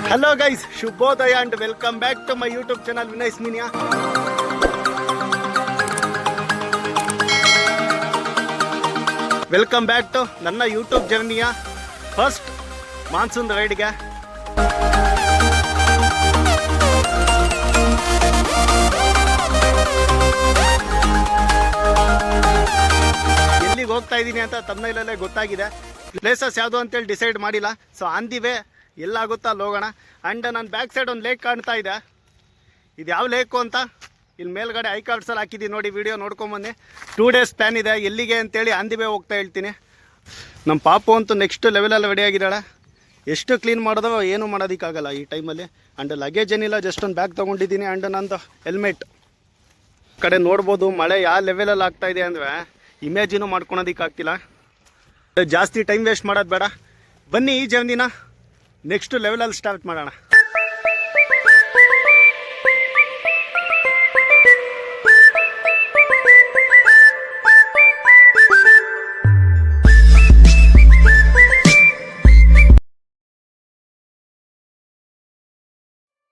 Hello guys, Shubhodaya and welcome back to my YouTube channel Vinay Sminia. Welcome back to ನನ್ನ YouTube ಜರ್ನಿಯ first monsoon ರೈಡ್ಗೆ. ಎಲ್ಲಿಗೆ ಹೋಗ್ತಾ ಇದ್ದೀನಿ ಅಂತ ತಮ್ಮನೇಲೇ ಗೊತ್ತಾಗಿದೆ. ಪ್ಲೇಸಸ್ ಯಾವುದು ಅಂತೇಳಿ ಡಿಸೈಡ್ ಮಾಡಿಲ್ಲ. ಸೊ ಆನ್ ದಿ ವೇ ಎಲ್ಲಾಗುತ್ತಾ ಅಲ್ಲಿ ಹೋಗೋಣ. ಆ್ಯಂಡ್ ನನ್ನ ಬ್ಯಾಕ್ ಸೈಡ್ ಒಂದು ಲೇಕ್ ಕಾಣ್ತಾ ಇದೆ. ಇದು ಯಾವ ಲೇಕು ಅಂತ ಇಲ್ಲಿ ಮೇಲ್ಗಡೆ ಐ ಕಾರ್ಡ್ಸಲ್ಲಿ ಹಾಕಿದ್ದೀನಿ ನೋಡಿ, ವಿಡಿಯೋ ನೋಡ್ಕೊಂಬನ್ನಿ. 2 days ಪ್ಲ್ಯಾನ್ ಇದೆ. ಎಲ್ಲಿಗೆ ಅಂತೇಳಿ ಆನ್ ದಿ ವೇ ಹೋಗ್ತಾ ಹೇಳ್ತೀನಿ. ನಮ್ಮ ಪಾಪು ಅಂತೂ ನೆಕ್ಸ್ಟ್ ಲೆವೆಲಲ್ಲಿ ರೆಡಿಯಾಗಿದ್ದಾಳೆ. ಎಷ್ಟು ಕ್ಲೀನ್ ಮಾಡಿದ್ರೋ ಏನೂ ಮಾಡೋದಕ್ಕಾಗಲ್ಲ ಈ ಟೈಮಲ್ಲಿ. ಆ್ಯಂಡ್ ಲಗೇಜ್ ಏನಿಲ್ಲ, ಜಸ್ಟ್ ಒಂದು ಬ್ಯಾಗ್ ತೊಗೊಂಡಿದ್ದೀನಿ. ಆ್ಯಂಡ್ ನಂದು ಹೆಲ್ಮೆಟ್ ಕಡೆ ನೋಡ್ಬೋದು. ಮಳೆ ಯಾವ ಲೆವೆಲಲ್ಲಿ ಆಗ್ತಾಯಿದೆ ಅಂದರೆ ಇಮೇಜಿನೂ ಮಾಡ್ಕೊಳೋದಕ್ಕಾಗ್ತಿಲ್ಲ. ಜಾಸ್ತಿ ಟೈಮ್ ವೇಸ್ಟ್ ಮಾಡೋದು ಬೇಡ, ಬನ್ನಿ ಈ ಜರ್ನಿನ ನೆಕ್ಸ್ಟ್ ಲೆವೆಲಲ್ಲಿ ಸ್ಟಾರ್ಟ್ ಮಾಡೋಣ.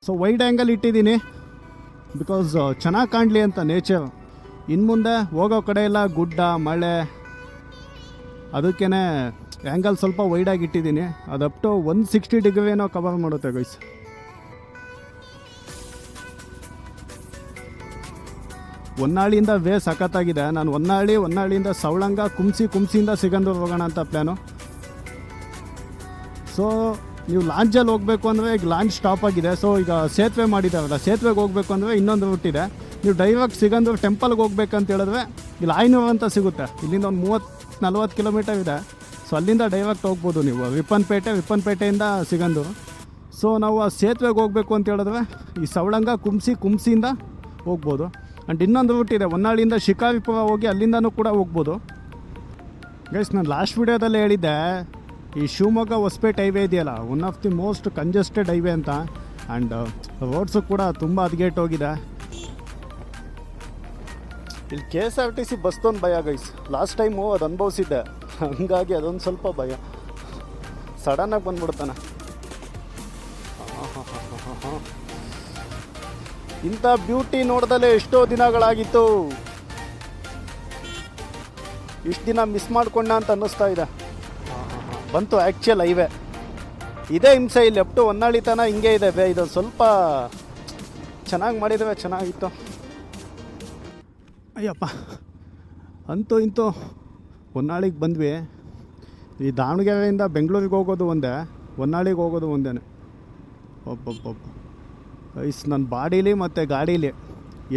ಸೊ ವೈಡ್ ಆ್ಯಂಗಲ್ ಇಟ್ಟಿದ್ದೀನಿ ಬಿಕಾಸ್ ಚೆನ್ನಾಗಿ ಕಾಣಲಿ ಅಂತ ನೇಚರ್. ಇನ್ನು ಮುಂದೆ ಹೋಗೋ ಕಡೆ ಎಲ್ಲ ಗುಡ್ಡ ಮಳೆ, ಅದಕ್ಕೇ ಆ್ಯಂಗಲ್ ಸ್ವಲ್ಪ ವೈಡಾಗಿ ಇಟ್ಟಿದ್ದೀನಿ. ಅದು ಅಪ್ ಟು 160 ಡಿಗ್ರಿನೋ ಕವರ್ ಮಾಡುತ್ತೆ ಗೈಸ್. ಹೊನ್ನಾಳಿಯಿಂದ ವೇ ಸಖತ್ತಾಗಿದೆ. ನಾನು ಹೊನ್ನಾಳಿಯಿಂದ ಸವಳಂಗ, ಕುಂಸಿಯಿಂದ ಸಿಗಂದೂರು ಹೋಗೋಣ ಅಂತ ಪ್ಲ್ಯಾನು. ಸೊ ನೀವು ಲಾಂಚಲ್ಲಿ ಹೋಗಬೇಕು ಅಂದರೆ ಈಗ ಲಾಂಚ್ ಸ್ಟಾಪ್ ಆಗಿದೆ. ಸೊ ಈಗ ಸೇತುವೆ ಮಾಡಿದ್ದಾರಲ್ಲ, ಸೇತುವೆಗೆ ಹೋಗಬೇಕು ಅಂದರೆ ಇನ್ನೊಂದು ರೂಟ್ ಇದೆ. ನೀವು ಡೈರೆಕ್ಟ್ ಸಿಗಂದೂರು ಟೆಂಪಲ್ಗೆ ಹೋಗ್ಬೇಕಂತ ಹೇಳಿದ್ರೆ ಇಲ್ಲಿ ಆಯ್ನೂರು ಅಂತ ಸಿಗುತ್ತೆ. ಇಲ್ಲಿಂದ ಒಂದು 30-40 ಕಿಲೋಮೀಟರ್ ಇದೆ. ಸೊ ಅಲ್ಲಿಂದ ಡೈರೆಕ್ಟ್ ಹೋಗ್ಬೋದು ನೀವು ವಿಪ್ಪನ್ಪೇಟೆಯಿಂದ ಸಿಗಂದೂರು. ಸೊ ನಾವು ಆ ಸೇತುವೆಗೆ ಹೋಗಬೇಕು ಅಂತ ಹೇಳಿದ್ರೆ ಈ ಸವಳಂಗ ಕುಂಸಿಯಿಂದ ಹೋಗ್ಬೋದು. ಆ್ಯಂಡ್ ಇನ್ನೊಂದು ರೂಟ್ ಇದೆ, ಹೊನ್ನಾಳಿಯಿಂದ ಶಿಕಾರಿಪುರ ಹೋಗಿ ಅಲ್ಲಿಂದನೂ ಕೂಡ ಹೋಗ್ಬೋದು. ಗೈಸ್, ನಾನು ಲಾಸ್ಟ್ ವಿಡಿಯೋದಲ್ಲೇ ಹೇಳಿದ್ದೆ, ಈ ಶಿವಮೊಗ್ಗ ಹೊಸಪೇಟೆ ಹೈವೇ ಇದೆಯಲ್ಲ, one of the most congested highway ಅಂತ. ಆ್ಯಂಡ್ ರೋಡ್ಸು ಕೂಡ ತುಂಬ ಹದಗೆಟ್ಟೋಗಿದೆ. ಇಲ್ಲಿ KSRTC ಬಸ್ದೊಂದು ಭಯ ಗೈಸ್. ಲಾಸ್ಟ್ ಟೈಮು ಅದು ಅನುಭವಿಸಿದ್ದೆ, ಹಂಗಾಗಿ ಅದೊಂದು ಸ್ವಲ್ಪ ಭಯ. ಸಡನ್ನಾಗಿ ಬಂದ್ಬಿಡ್ತಾನೆ. ಇಂಥ ಬ್ಯೂಟಿ ನೋಡ್ದಲೇ ಎಷ್ಟೋ ದಿನಗಳಾಗಿತ್ತು. ಇಷ್ಟು ದಿನ ಮಿಸ್ ಮಾಡ್ಕೊಂಡ ಅಂತ ಅನ್ನಿಸ್ತಾ ಇದೆ. ಬಂತು ಆ್ಯಕ್ಚುಯಲ್ ಹೈವೇ. ಇದೇ ಹಿಂಸೆ ಇಲ್ಲಿ ಅಪ್ ಟು ಹೊನ್ನಾಳಿ ತನಕ ಹಿಂಗೆ ಇದೆ. ಇದು ಸ್ವಲ್ಪ ಚೆನ್ನಾಗಿ ಮಾಡಿದರೆ ಚೆನ್ನಾಗಿತ್ತು. ಅಯ್ಯಪ್ಪ, ಅಂತೂ ಇಂತೂ ಹೊನ್ನಾಳಿಗೆ ಬಂದ್ವಿ. ಈ ದಾವಣಗೆರೆಯಿಂದ ಬೆಂಗಳೂರಿಗೆ ಹೋಗೋದು ಒಂದೇ, ಹೊನ್ನಾಳಿಗೆ ಹೋಗೋದು ಒಂದೇ. ಒಬ್ಬೊಬ್ಬೊಬ್ಬ ಐಸ್, ನನ್ನ ಬಾಡೀಲಿ ಮತ್ತು ಗಾಡೀಲಿ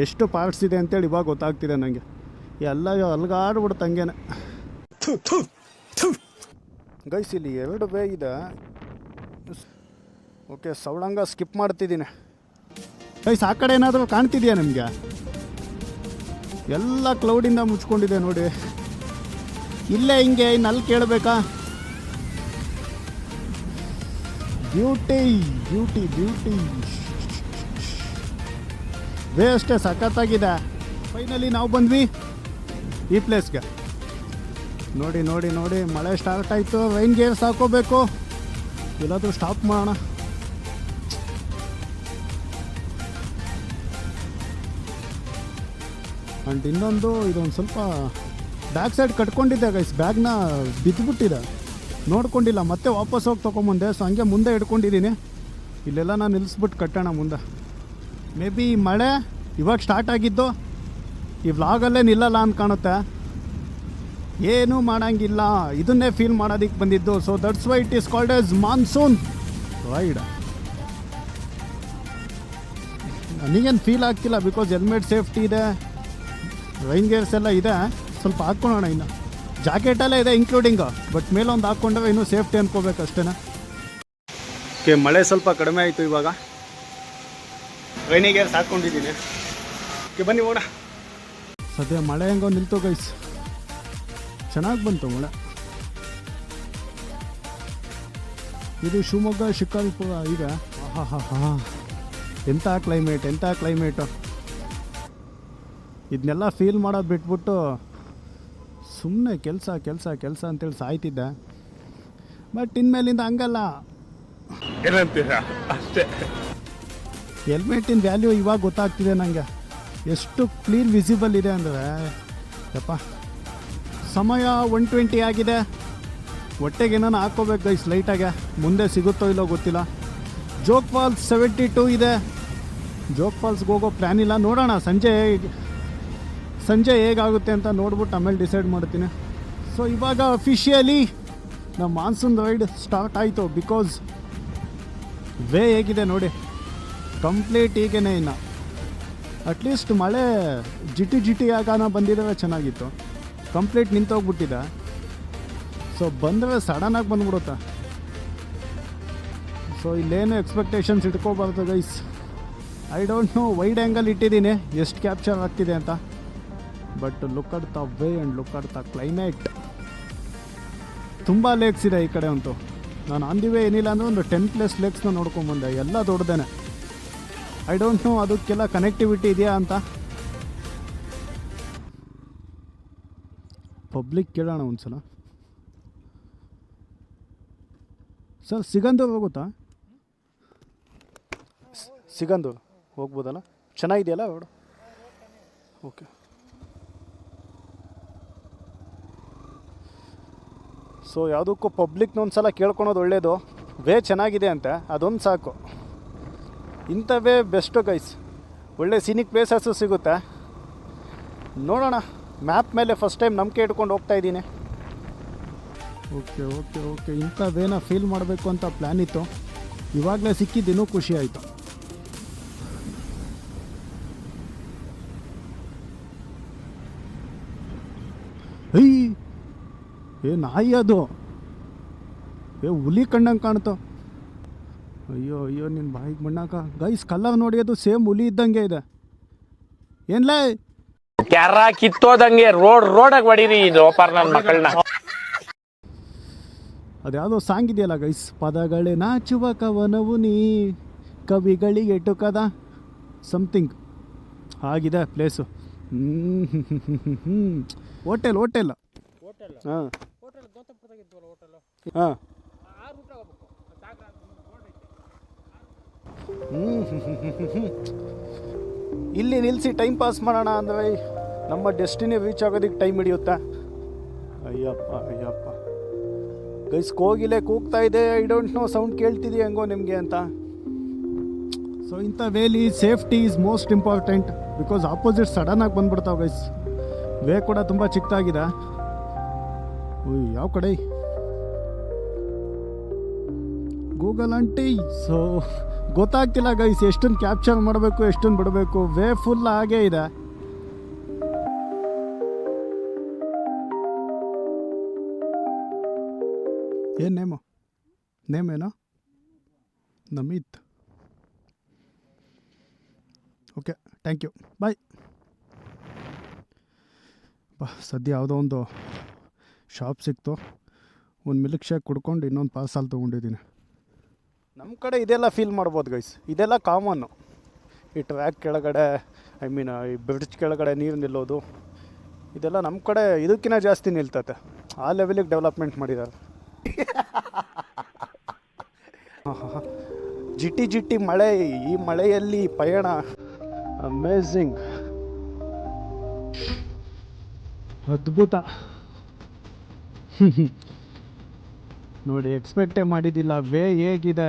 ಎಷ್ಟು ಪಾರ್ಟ್ಸ್ ಇದೆ ಅಂತೇಳಿ ಇವಾಗ ಗೊತ್ತಾಗ್ತಿದೆ ನನಗೆ. ಎಲ್ಲ ಅಲ್ಗಾಡ್ಬಿಡ್ತು ಹಂಗೇನೆ. ಗೈಸ್, ಇಲ್ಲಿ 2 ವೇ ಇದೆ. ಓಕೆ, ಸವಳಂಗ ಸ್ಕಿಪ್ ಮಾಡ್ತಿದ್ದೀನಿ. ಗೈಸ್, ಆ ಕಡೆ ಏನಾದರೂ ಕಾಣ್ತಿದೆಯಾ ನಿಮಗೆ? ಎಲ್ಲ ಕ್ಲೌಡಿಂದ ಮುಚ್ಕೊಂಡಿದೆ ನೋಡಿ. ಇಲ್ಲೇ ಹಿಂಗೆ ಇನ್ನಲ್ಲಿ ಕೇಳಬೇಕಾ? ಬ್ಯೂಟಿ ವೇ ಅಷ್ಟೇ ಸಖತ್ತಾಗಿದೆ. ಫೈನಲಿ ನಾವು ಬಂದ್ವಿ ಈ ಪ್ಲೇಸ್ಗೆ. ನೋಡಿ ಮಳೆ ಸ್ಟಾರ್ಟ್ ಆಯಿತು. ರೈನ್ ಗೇರ್ಸ್ ಹಾಕೋಬೇಕು. ಎಲ್ಲಾದರೂ ಸ್ಟಾಪ್ ಮಾಡೋಣ. ಆ್ಯಂಡ್ ಇನ್ನೊಂದು, ಇದೊಂದು ಸ್ವಲ್ಪ ಬ್ಯಾಕ್ ಸೈಡ್ ಕಟ್ಕೊಂಡಿದ್ದೆ ಗೈಸ್. ಬ್ಯಾಗ್ನ ಬಿದ್ದುಬಿಟ್ಟಿದೆ, ನೋಡ್ಕೊಂಡಿಲ್ಲ. ಮತ್ತೆ ವಾಪಸ್ ಹೋಗಿ ತೊಗೊಂಬಂದೆ. ಸೊ ಹಂಗೆ ಮುಂದೆ ಇಟ್ಕೊಂಡಿದ್ದೀನಿ. ಇಲ್ಲೆಲ್ಲ ನಾನು ನಿಲ್ಲಿಸ್ಬಿಟ್ಟು ಕಟ್ಟೋಣ ಮುಂದೆ. ಮೇ ಬಿ ಮಳೆ ಇವಾಗ ಸ್ಟಾರ್ಟ್ ಆಗಿದ್ದು ಈ ವ್ಲಾಗಲ್ಲೇ ನಿಲ್ಲಲ್ಲ ಅಂತ ಕಾಣುತ್ತೆ. ಏನೂ ಮಾಡೋಂಗಿಲ್ಲ, ಇದನ್ನೇ ಫೀಲ್ ಮಾಡೋದಕ್ಕೆ ಬಂದಿದ್ದು. So that's why it is called as monsoon ride. ನನಗೇನು ಫೀಲ್ ಆಗ್ತಿಲ್ಲ ಬಿಕಾಸ್ ಹೆಲ್ಮೆಟ್ ಸೇಫ್ಟಿ ಇದೆ, ರೈನ್ ಗೇರ್ಸ್ ಎಲ್ಲ ಇದೆ. ಸ್ವಲ್ಪ ಹಾಕ್ಕೊಳ್ಳೋಣ. ಇನ್ನು ಜಾಕೆಟಲ್ಲೇ ಇದೆ ಇನ್ಕ್ಲೂಡಿಂಗ್, ಬಟ್ ಮೇಲೊಂದು ಹಾಕ್ಕೊಂಡ್ರೆ ಇನ್ನೂ ಸೇಫ್ಟಿ ಅನ್ಕೋಬೇಕು ಅಷ್ಟೇ. ಓಕೆ, ಮಳೆ ಸ್ವಲ್ಪ ಕಡಿಮೆ ಆಯಿತು ಇವಾಗ. ರೈನ್ ಗೇರ್ಸ್ ಹಾಕ್ಕೊಂಡಿದ್ದೀನಿ. ಓಕೆ, ಬನ್ನಿ ಹೋಗೋಣ. ಸದ್ಯ ಮಳೆ ಹೆಂಗೋ ನಿಲ್ತು ಗೈಸ್. ಚೆನ್ನಾಗಿ ಬಂತು ಮಳೆ. ಇದು ಶಿವಮೊಗ್ಗ ಶಿಕಾರಿಪುರ ಇದೆ. ಎಂಥ ಕ್ಲೈಮೇಟು. ಇದನ್ನೆಲ್ಲ ಫೀಲ್ ಮಾಡೋದು ಬಿಟ್ಬಿಟ್ಟು ಸುಮ್ಮನೆ ಕೆಲಸ ಅಂತೇಳಿ ಸಾಯ್ತಿದ್ದೆ. ಬಟ್ ಇನ್ಮೇಲಿಂದ ಹಂಗಲ್ಲ, ಏನಂತೀರಾ ಅಷ್ಟೇ. ಹೆಲ್ಮೆಟಿನ ವ್ಯಾಲ್ಯೂ ಇವಾಗ ಗೊತ್ತಾಗ್ತಿದೆ ನನಗೆ, ಎಷ್ಟು ಕ್ಲೀನ್ ವಿಸಿಬಲ್ ಇದೆ ಅಂದರೆ. ಯಪ್ಪ, ಸಮಯ 1:20 ಆಗಿದೆ. ಹೊಟ್ಟೆಗೆ ಏನಾನ ಹಾಕ್ಕೋಬೇಕು ಗೈಸ್ ಲೈಟಾಗೆ, ಮುಂದೆ ಸಿಗುತ್ತೋ ಇಲ್ಲೋ ಗೊತ್ತಿಲ್ಲ. ಜೋಗ್ ಫಾಲ್ಸ್ 72 ಇದೆ. ಜೋಗ್ ಫಾಲ್ಸ್ಗೆ ಹೋಗೋ ಪ್ಲ್ಯಾನ್ ಇಲ್ಲ, ನೋಡೋಣ ಸಂಜೆ ಹೇಗಾಗುತ್ತೆ ಅಂತ ನೋಡ್ಬಿಟ್ಟು ಆಮೇಲೆ ಡಿಸೈಡ್ ಮಾಡ್ತೀನಿ. ಸೊ ಇವಾಗ ಅಫಿಷಿಯಲಿ ನಮ್ಮ ಮಾನ್ಸೂನ್ ರೈಡ್ ಸ್ಟಾರ್ಟ್ ಆಯಿತು. ಬಿಕಾಸ್ ವೇ ಹೇಗಿದೆ ನೋಡಿ, ಕಂಪ್ಲೀಟ್ ಹೀಗೇನೆ. ಇನ್ನು ಅಟ್ಲೀಸ್ಟ್ ಮಳೆ ಜಿಟಿ ಆಗಾನ ಬಂದಿದ್ರೆ ಚೆನ್ನಾಗಿತ್ತು. ಕಂಪ್ಲೀಟ್ ನಿಂತೋಗ್ಬಿಟ್ಟಿದೆ. ಸೊ ಬಂದರೆ ಸಡನ್ನಾಗಿ ಬಂದ್ಬಿಡುತ್ತೆ. ಸೊ ಇಲ್ಲೇನು ಎಕ್ಸ್ಪೆಕ್ಟೇಷನ್ಸ್ ಇಟ್ಕೋಬಾರ್ದು guys. I don't know, wide angle ಇಟ್ಟಿದ್ದೀನಿ ಎಷ್ಟು ಕ್ಯಾಪ್ಚರ್ ಆಗ್ತಿದೆ ಅಂತ. But look at the way and look at the climate. ತುಂಬ ಲೇಕ್ಸ್ ಇದೆ ಈ ಕಡೆ ಅಂತೂ. ನಾನು ಆನ್ ದಿ ವೇ ಏನಿಲ್ಲ ಅಂದರೆ ಒಂದು 10+ ಲೇಕ್ಸ್ನ ನೋಡ್ಕೊಂಬಂದೆ, ಎಲ್ಲ ದೊಡ್ಡದೇನೆ. ಐ ಡೋಂಟ್ ನೋ ಅದಕ್ಕೆಲ್ಲ ಕನೆಕ್ಟಿವಿಟಿ ಇದೆಯಾ ಅಂತ. ಪಬ್ಲಿಕ್ ಕೇಳೋಣ ಒಂದು ಸಲ. ಸರ್ ಸಿಗಂದೂರು ಹೋಗುತ್ತಾ? ಸಿಗಂದೂರು ಹೋಗ್ಬೋದಲ್ಲ? ಚೆನ್ನಾಗಿದೆಯಲ್ಲ ರೋಡು? ಓಕೆ. ಸೊ ಯಾವುದಕ್ಕೂ ಪಬ್ಲಿಕ್ನ ಒಂದು ಸಲ ಕೇಳ್ಕೊಳೋದು ಒಳ್ಳೆಯದು. ವೇ ಚೆನ್ನಾಗಿದೆ ಅಂತೆ, ಅದೊಂದು ಸಾಕು. ಇಂಥವೇ ಬೆಸ್ಟು ಗೈಸ್. ಒಳ್ಳೆ ಸೀನಿಕ್ ಪ್ಲೇಸಸ್ಸು ಸಿಗುತ್ತೆ. ನೋಡೋಣ, ಮ್ಯಾಪ್ ಮೇಲೆ ಫಸ್ಟ್ ಟೈಮ್ ನಂಬಿಕೆ ಇಟ್ಕೊಂಡು ಹೋಗ್ತಾಯಿದ್ದೀನಿ. ಓಕೆ ಇಂಥವೇನ ಫೀಲ್ ಮಾಡಬೇಕು ಅಂತ ಪ್ಲ್ಯಾನ್ ಇತ್ತು. ಇವಾಗಲೇ ಸಿಕ್ಕಿದ್ದು ಇನ್ನೂ ಖುಷಿ ಆಯಿತು. ನಾಯಿ ಅದು, ಹುಲಿ ಕಣ್ಣಂಗೆ ಕಾಣ್ತು. ಅಯ್ಯೋ ನಿನ್ನ ಬಾಯಿಗೆ ಮಣ್ಣಾಕ. ಗೈಸ್ ಕಲರ್ ನೋಡಿ, ಅದು ಸೇಮ್ ಹುಲಿ ಇದ್ದಂಗೆ ಇದೆ. ಏನ್ಲೇ ಕ್ಯಾರ ಕಿತ್ತೋದಂಗೆ ರೋಡಾಗಿ ಹೊಡೀರಿ ಇದು ನನ್ನ ಮಕ್ಕಳನ್ನ. ಅದ್ಯಾವುದೋ ಸಾಂಗ್ ಇದೆಯಲ್ಲ ಗೈಸ್, ಪದಗಳೇ ನಾಚುವ ಕವನವು ನೀ ಕವಿಗಳಿಗೆ ಎಟುಕದ ಸಮಥಿಂಗ್ ಆಗಿದೆ ಪ್ಲೇಸು. ಹೋಟೆಲ್ ಹಾಂ ಹಾಂ ಇಲ್ಲಿ ನಿಲ್ಲಿಸಿ ಟೈಮ್ ಪಾಸ್ ಮಾಡೋಣ ಅಂದರೆ ನಮ್ಮ ಡೆಸ್ಟಿನಿ ರೀಚ್ ಆಗೋದಕ್ಕೆ ಟೈಮ್ ಹಿಡಿಯುತ್ತಾ? ಅಯ್ಯಪ್ಪ ಗೈಸ್, ಕೋಗಿಲೆ ಕೂಗ್ತಾ ಇದೆ. ಐ ಡೋಂಟ್ ನೋ ಸೌಂಡ್ ಕೇಳ್ತಿದೆಯಾ ಹೆಂಗೋ ನಿಮಗೆ ಅಂತ. ಸೊ ಇಂಥ valley safety is most important. Because opposite ಸಡನ್ನಾಗಿ ಬಂದ್ಬಿಡ್ತಾವೆ ಗೈಸ್. ವೇ ಕೂಡ ತುಂಬ ಚಿಕ್ಕದಾಗಿದೆ. ಯಾವ ಕಡೆ? Google aunty. ಸೊ ಗೊತ್ತಾಗ್ತಿಲ್ಲ ಗೈಸ್, ಎಷ್ಟೊಂದು ಕ್ಯಾಪ್ಚರ್ ಮಾಡಬೇಕು, ಎಷ್ಟೊಂದು ಬಿಡಬೇಕು. ವೇ ಫುಲ್ ಹಾಗೇ ಇದೆ. ಏನು ನೇಮೇನೋ ನಮಿತ್. ಓಕೆ, ಥ್ಯಾಂಕ್ ಯು, ಬಾಯ್. ಸದ್ಯ ಯಾವುದೋ ಒಂದು ಶಾಪ್ ಸಿಕ್ತು. ಒಂದು ಮಿಲ್ಕ್ ಶೇಕ್ ಕುಡ್ಕೊಂಡು ಇನ್ನೊಂದು ಪಾರ್ಸಲ್ ತೊಗೊಂಡಿದ್ದೀನಿ. ನಮ್ಮ ಕಡೆ ಇದೆಲ್ಲ ಫೀಲ್ ಮಾಡ್ಬೋದು ಗೈಸ್, ಇದೆಲ್ಲ ಕಾಮನ್ನು. ಈ ಟ್ರ್ಯಾಕ್ ಕೆಳಗಡೆ, ಈ ಬ್ರಿಡ್ಜ್ ಕೆಳಗಡೆ ನೀರು ನಿಲ್ಲೋದು, ಇದೆಲ್ಲ ನಮ್ಮ ಕಡೆ ಇದಕ್ಕಿಂತ ಜಾಸ್ತಿ ನಿಲ್ತತೆ. ಆ ಲೆವೆಲಿಗೆ ಡೆವಲಪ್ಮೆಂಟ್ ಮಾಡಿದ್ದಾರೆ. ಜಿಟಿ ಮಳೆ, ಈ ಮಳೆಯಲ್ಲಿ ಪಯಣ ಅಮೇಝಿಂಗ್, ಅದ್ಭುತ. ನೋಡಿ, ಎಕ್ಸ್ಪೆಕ್ಟೇ ಮಾಡಿದ್ದಿಲ್ಲ ವೇ ಹೇಗಿದೆ.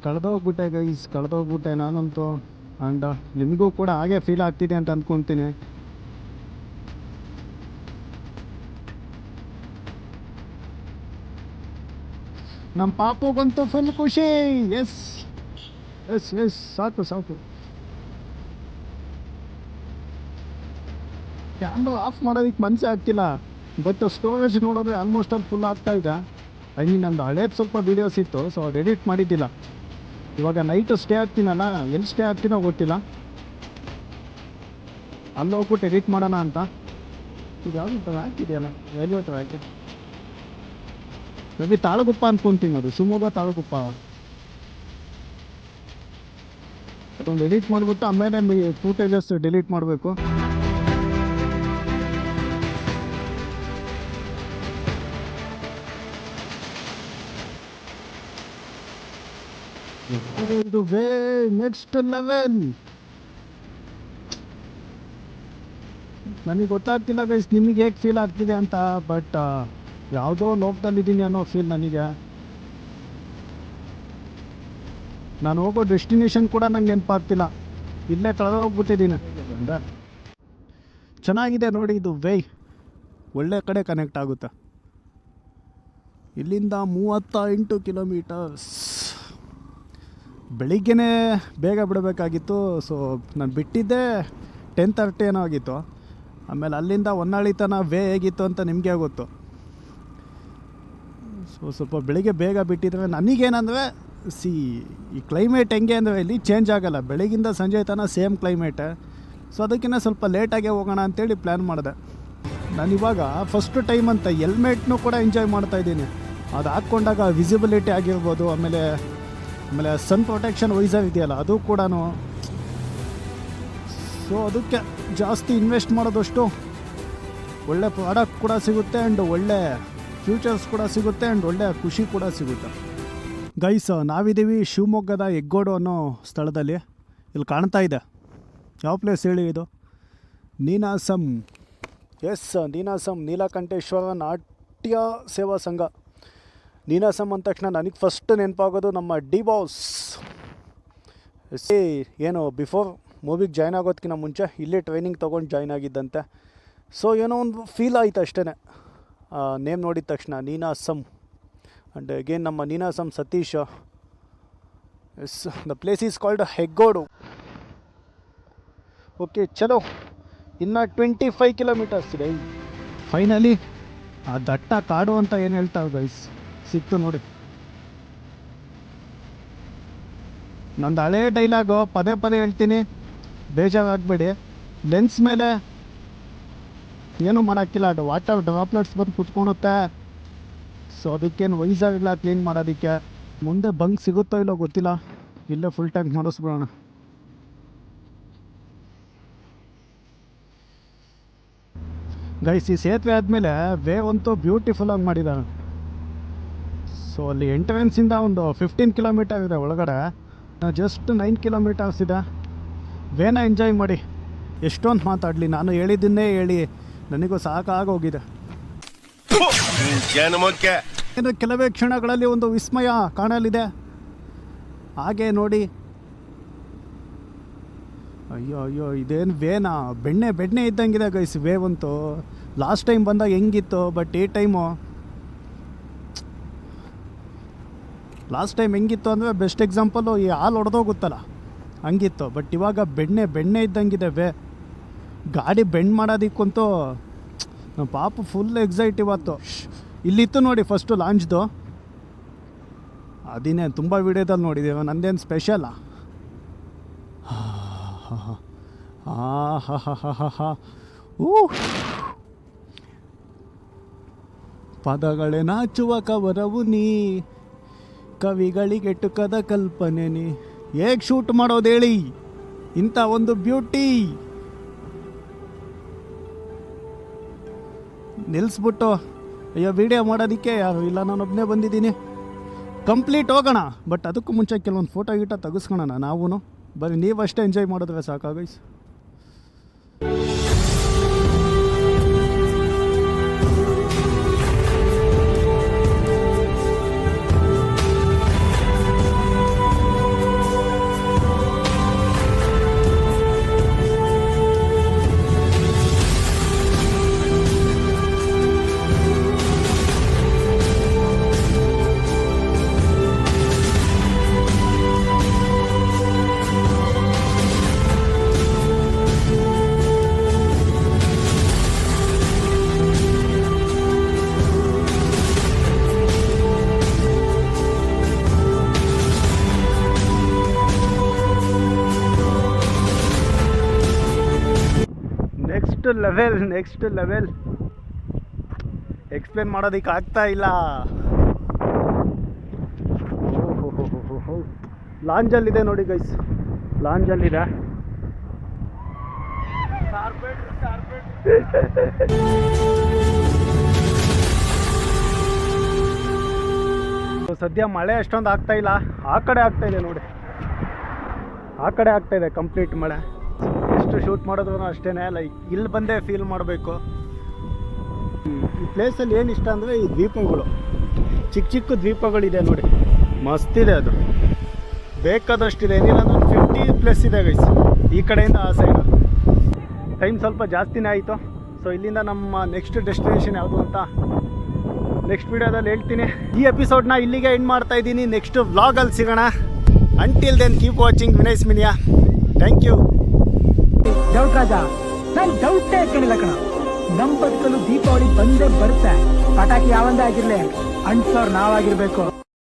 ಕಳೆದೋಗ್ಬಿಟ್ಟೆ ನಾನಂತೂ. ಆ್ಯಂಡ್ ನಿಮಗೂ ಕೂಡ ಹಾಗೆ ಫೀಲ್ ಆಗ್ತಿದೆ ಅಂತ ಅಂದ್ಕೊತೀನಿ. ನಮ್ಮ ಪಾಪುಗಂತೂ ಫುಲ್ ಖುಷಿ. ಎಸ್ ಸಾಕು. ಕ್ಯಾಮ್ರಾ ಆಫ್ ಮಾಡೋದಕ್ಕೆ ಮನಸ್ಸೇ ಆಗ್ತಿಲ್ಲ. ಬಟ್ ಸ್ಟೋರೇಜ್ ನೋಡಿದ್ರೆ ಆಲ್ಮೋಸ್ಟ್ ಅಲ್ಲಿ ಫುಲ್ ಆಗ್ತಾ ಇದೆ. ನಂದು ಹಳೇದು ಸ್ವಲ್ಪ ವೀಡಿಯೋಸ್ ಇತ್ತು, ಸೊ ಅದು ಎಡಿಟ್ ಮಾಡಿದ್ದಿಲ್ಲ. ಇವಾಗ ನೈಟು ಸ್ಟೇ ಆಗ್ತೀನಲ್ಲ, ಎಲ್ಲಿ ಸ್ಟೇ ಆಗ್ತೀನೋ ಗೊತ್ತಿಲ್ಲ. ಅಲ್ಲಿ ಹೋಗ್ಬಿಟ್ಟು ಎಡಿಟ್ ಮಾಡೋಣ ಅಂತ. ಇದು ಯಾವುದು ಟ್ರ್ಯಾಕ್ ಇದೆಯಲ್ಲ, railway track. May be Talaguppa ಅಂದ್ಕೊತೀನಿ, ಅದು ಶಿವಮೊಗ್ಗ ತಾಳಗುಪ್ಪ. ಅದೊಂದು ಎಡಿಟ್ ಮಾಡಿಬಿಟ್ಟು ಆಮೇಲೆ ಫೂಟೇಜಸ್ ಡಿಲೀಟ್ ಮಾಡಬೇಕು. ಇದು ವೇ ನೆಕ್ಸ್ಟ್ ಲೆವೆಲ್. ನನಗೆ ಗೊತ್ತಾಗ್ತಿಲ್ಲ ಗೈಸ್ ನಿಮಗೆ ಹೇಗೆ ಫೀಲ್ ಆಗ್ತಿದೆ ಅಂತ, ಬಟ್ ಯಾವುದೋ ಲೋಕದಲ್ಲಿದ್ದೀನಿ ಅನ್ನೋ ಫೀಲ್ ನನಗೆ. ನಾನು ಹೋಗೋ ಡೆಸ್ಟಿನೇಷನ್ ಕೂಡ ನಂಗೆ ನೆನಪಾಗ್ತಿಲ್ಲ, ಇಲ್ಲೇ ಕಳೆದೋಗ್ಬಿಟ್ಟಿದ್ದೀನಿ. ಚೆನ್ನಾಗಿದೆ ನೋಡಿ ಇದು ವೇ, ಒಳ್ಳೆ ಕಡೆ ಕನೆಕ್ಟ್ ಆಗುತ್ತೆ. ಇಲ್ಲಿಂದ 38 ಕಿಲೋಮೀಟರ್ಸ್. ಬೆಳಿಗ್ಗೆನೇ ಬೇಗ ಬಿಡಬೇಕಾಗಿತ್ತು, ಸೊ ನಾನು ಬಿಟ್ಟಿದ್ದೆ 10:30 ಏನೋ ಆಗಿತ್ತು. ಆಮೇಲೆ ಅಲ್ಲಿಂದ ಹೊನ್ನಾಳಿ ತನಕ ವೇ ಹೇಗಿತ್ತು ಅಂತ ನಿಮಗೆ ಗೊತ್ತು. ಸೊ ಸ್ವಲ್ಪ ಬೆಳಿಗ್ಗೆ ಬೇಗ ಬಿಟ್ಟಿದ್ರೆ ನನಗೇನಂದರೆ ಈ ಕ್ಲೈಮೇಟ್ ಹೆಂಗೆ ಅಂದರೆ ಇಲ್ಲಿ ಚೇಂಜ್ ಆಗೋಲ್ಲ, ಬೆಳಗಿಂದ ಸಂಜೆ ತನಕ ಸೇಮ್ ಕ್ಲೈಮೇಟ್. ಸೊ ಅದಕ್ಕಿಂತ ಸ್ವಲ್ಪ ಲೇಟಾಗೆ ಹೋಗೋಣ ಅಂತೇಳಿ ಪ್ಲ್ಯಾನ್ ಮಾಡಿದೆ. ನಾನಿವಾಗ ಫಸ್ಟ್ ಟೈಮ್ ಅಂತ ಹೆಲ್ಮೆಟ್ನೂ ಕೂಡ ಎಂಜಾಯ್ ಮಾಡ್ತಾಯಿದ್ದೀನಿ. ಅದು ಹಾಕ್ಕೊಂಡಾಗ ವಿಸಿಬಿಲಿಟಿ ಆಗಿರ್ಬೋದು, ಆಮೇಲೆ ಸನ್ ಪ್ರೊಟೆಕ್ಷನ್ ವೈಸರ್ ಇದೆಯಲ್ಲ ಅದು ಕೂಡ. ಸೊ ಅದಕ್ಕೆ ಜಾಸ್ತಿ ಇನ್ವೆಸ್ಟ್ ಮಾಡೋದಷ್ಟು ಒಳ್ಳೆ ಪ್ರಾಡಕ್ಟ್ ಕೂಡ ಸಿಗುತ್ತೆ ಆ್ಯಂಡ್ ಒಳ್ಳೆ ಫ್ಯೂಚರ್ಸ್ ಕೂಡ ಸಿಗುತ್ತೆ ಆ್ಯಂಡ್ ಒಳ್ಳೆ ಖುಷಿ ಕೂಡ ಸಿಗುತ್ತೆ. ಗೈಸ್ ನಾವಿದ್ದೀವಿ ಶಿವಮೊಗ್ಗದ ಹೆಗ್ಗೋಡು ಅನ್ನೋ ಸ್ಥಳದಲ್ಲಿ. ಇಲ್ಲಿ ಕಾಣ್ತಾ ಇದೆ, ಯಾವ ಪ್ಲೇಸ್ ಹೇಳಿ ಇದು? ನೀನಾಸಂ. ಎಸ್, ನೀನಾಸಂ, ನೀಲಕಂಠೇಶ್ವರ ನಾಟ್ಯ ಸೇವಾ ಸಂಘ. ನೀನಾಸಂ ಅಂದ ತಕ್ಷಣ ನನಗೆ ಫಸ್ಟ್ ನೆನಪಾಗೋದು ನಮ್ಮ ಡಿ ಬಾಸ್. ಏನು ಬಿಫೋರ್ ಮೂವಿಗೆ ಜಾಯ್ನ್ ಆಗೋದಕ್ಕಿಂತ ಮುಂಚೆ ಇಲ್ಲೇ ಟ್ರೈನಿಂಗ್ ತೊಗೊಂಡು ಜಾಯ್ನ್ ಆಗಿದ್ದಂತೆ. ಸೊ ಏನೋ ಒಂದು ಫೀಲ್ ಆಯಿತು ಅಷ್ಟೇ ನೇಮ್ ನೋಡಿದ ತಕ್ಷಣ, ನೀನಾಸಂ. ಆ್ಯಂಡ್ ಅಗೇನ್ ನಮ್ಮ Ninasam Satish. Yes, the place is called Heggodu. Okay ಚಲೋ, ಇನ್ನು 25 ಕಿಲೋಮೀಟರ್ಸ್ ಇದೆ. ಫೈನಲಿ ಆ ದಟ್ಟ ಕಾಡು ಅಂತ ಏನು ಹೇಳ್ತಾರೆ ಗೈಸ್, ಸಿಕ್ತು ನೋಡಿ. ನಂದು ಹಳೇ ಡೈಲಾಗು ಪದೇ ಪದೇ ಹೇಳ್ತೀನಿ, ಬೇಜಾರಾಗಬೇಡಿ. ಲೆನ್ಸ್ ಮೇಲೆ ಏನೂ ಮಾಡೋಕ್ಕಿಲ್ಲ, ಅದು ವಾಟರ್ ಡ್ರಾಪ್ಲೆಟ್ಸ್ ಬಂದು ಕುತ್ಕೊಳುತ್ತೆ. ಸೊ ಅದಕ್ಕೇನು ವೈಸಾಗಿಲ್ಲ ಕ್ಲೀನ್ ಮಾಡೋದಕ್ಕೆ. ಮುಂದೆ ಬಂಕ್ ಸಿಗುತ್ತೋ ಇಲ್ಲೋ ಗೊತ್ತಿಲ್ಲ, ಇಲ್ಲೇ ಫುಲ್ ಟ್ಯಾಂಕ್ ಮಾಡಿಸ್ಬಿಡೋಣ. ಗೈಸ್ ಈ ಸೇತುವೆ ಆದಮೇಲೆ ವೇ ಅಂತೂ ಬ್ಯೂಟಿಫುಲ್ಲಾಗಿ ಮಾಡಿದ್ದಾರೆ. ಸೊ ಅಲ್ಲಿ ಎಂಟ್ರೆನ್ಸಿಂದ ಒಂದು 15 ಕಿಲೋಮೀಟರ್ ಇದೆ ಒಳಗಡೆ, ಜಸ್ಟ್ 9 ಕಿಲೋಮೀಟರ್ಸ್ ಇದೆ. ವೇನ ಎಂಜಾಯ್ ಮಾಡಿ. ಎಷ್ಟೊಂದು ಮಾತಾಡಲಿ, ನಾನು ಹೇಳಿದ್ದನ್ನೇ ಹೇಳಿ ನನಗೂ ಸಾಕಾಗೋಗಿದೆ. ಕೆಲವೇ ಕ್ಷಣಗಳಲ್ಲಿ ಒಂದು ವಿಸ್ಮಯ ಕಾಣಲಿದೆ, ಹಾಗೆ ನೋಡಿ. ಅಯ್ಯೋ ಇದೇನು ವೇನಾ? ಬೆಣ್ಣೆ ಇದ್ದಂಗಿದೆ ಗೈಸ್ ವೇವ್ ಅಂತೂ. ಲಾಸ್ಟ್ ಟೈಮ್ ಬಂದಾಗ ಹೆಂಗಿತ್ತು, ಬಟ್ ಈ ಟೈಮು ಲಾಸ್ಟ್ ಟೈಮ್ ಹೆಂಗಿತ್ತು ಅಂದರೆ ಬೆಸ್ಟ್ ಎಕ್ಸಾಂಪಲು ಈ ಹಾಲು ಹೊಡೆದೋಗುತ್ತಲ್ಲ ಹಂಗಿತ್ತು. ಬಟ್ ಇವಾಗ ಬೆಣ್ಣೆ ಇದ್ದಂಗಿದೆ ವೇ. ಗಾಡಿ ಬೆಂಡ್ ಮಾಡೋದಕ್ಕಂತೂ ನಮ್ಮ ಪಾಪ ಫುಲ್ ಎಕ್ಸೈಟ್ ಇವತ್ತು. ಇಲ್ಲಿತ್ತು ನೋಡಿ ಫಸ್ಟು ಲಾಂಚ್ದು, ಅದಿನೇ ತುಂಬ ವೀಡಿಯೋದಲ್ಲಿ ನೋಡಿದ್ದೀವಿ, ನಂದೇನು ಸ್ಪೆಷಲ್ಲ. ಪದಗಳೇ ನಾಚುವ ಕವರವು ನೀ, ಕವಿಗಳಿಗೆಟುಕದ ಕಲ್ಪನೆ ನೀ. ಹೇಗೆ ಶೂಟ್ ಮಾಡೋದು ಹೇಳಿ ಇಂಥ ಒಂದು ಬ್ಯೂಟಿ? ನಿಲ್ಲಿಸ್ಬಿಟ್ಟು ಅಯ್ಯೋ ವಿಡಿಯೋ ಮಾಡೋದಕ್ಕೆ ಯಾರು ಇಲ್ಲ, ನಾನೊಬ್ಬನೇ ಬಂದಿದ್ದೀನಿ. ಕಂಪ್ಲೀಟ್ ಹೋಗೋಣ, ಬಟ್ ಅದಕ್ಕೂ ಮುಂಚೆ ಕೆಲವೊಂದು ಫೋಟೋ ಗೀಟೋ ತೆಗೆಸ್ಕೊಳೋಣ ನಾವು. ಬರೀ ನೀವಷ್ಟೇ ಎಂಜಾಯ್ ಮಾಡಿದ್ರೆ ಸಾಕು ಗೈಸ್. ನೆಕ್ಸ್ಟ್ ಲೆವೆಲ್ ಎಕ್ಸ್ಪ್ಲೇನ್ ಮಾಡೋದಕ್ಕೆ ಆಗ್ತಾ ಇಲ್ಲ. ಲಾಂಜಲ್ಲಿದೆ ನೋಡಿ ಗೈಸ್, ಲಾಂಜಲ್ಲಿದೆ. ಸದ್ಯ ಮಳೆ ಅಷ್ಟೊಂದು ಆಗ್ತಾ ಇಲ್ಲ, ಆ ಕಡೆ ಆಗ್ತಾ ಇದೆ ನೋಡಿ, ಆ ಕಡೆ ಆಗ್ತಾ ಇದೆ ಕಂಪ್ಲೀಟ್ ಮಳೆ. ಎಷ್ಟು ಶೂಟ್ ಮಾಡಿದ್ರು ಅಷ್ಟೇ, ಲೈಕ್ ಇಲ್ಲಿ ಬಂದೇ ಫೀಲ್ ಮಾಡಬೇಕು. ಈ ಪ್ಲೇಸಲ್ಲಿ ಏನು ಇಷ್ಟ ಅಂದರೆ ಈ ದ್ವೀಪಗಳು, ಚಿಕ್ಕ ಚಿಕ್ಕ ದ್ವೀಪಗಳಿದೆ ನೋಡಿ, ಮಸ್ತಿದೆ ಅದು, ಬೇಕಾದಷ್ಟಿದೆ. ಏನಿಲ್ಲ ಅಂದ್ರೆ 50+ ಇದೆ ಗೈಸ್ ಈ ಕಡೆಯಿಂದ ಆ ಸೈಡು. ಟೈಮ್ ಸ್ವಲ್ಪ ಜಾಸ್ತಿನೇ ಆಯಿತು. ಸೊ ಇಲ್ಲಿಂದ ನಮ್ಮ ನೆಕ್ಸ್ಟ್ ಡೆಸ್ಟಿನೇಷನ್ ಯಾವುದು ಅಂತ ನೆಕ್ಸ್ಟ್ ವಿಡಿಯೋದಲ್ಲಿ ಹೇಳ್ತೀನಿ. ಈ ಎಪಿಸೋಡ್ನ ಇಲ್ಲಿಗೆ ಎಂಡ್ ಮಾಡ್ತಾ ಇದ್ದೀನಿ. ನೆಕ್ಸ್ಟ್ ವ್ಲಾಗಲ್ಲಿ ಸಿಗೋಣ. Until then keep watching Vinay's ಮಿನಿಯಾ. Thank you. ಡೌಟ್ ರಾಜ, ನಾನು ಡೌಟೇ ಕೇಳಿಲ್ಲ ಕಣ. ನಮ್ಮ ಬದುಕಲು ದೀಪಾವಳಿ ಬಂದೇ ಬರುತ್ತೆ. ಪಟಾಕಿ ಯಾವಂದೇ ಆಗಿರ್ಲಿ, ಅಂಟ್ಸೋರ್ ನಾವಾಗಿರ್ಬೇಕು.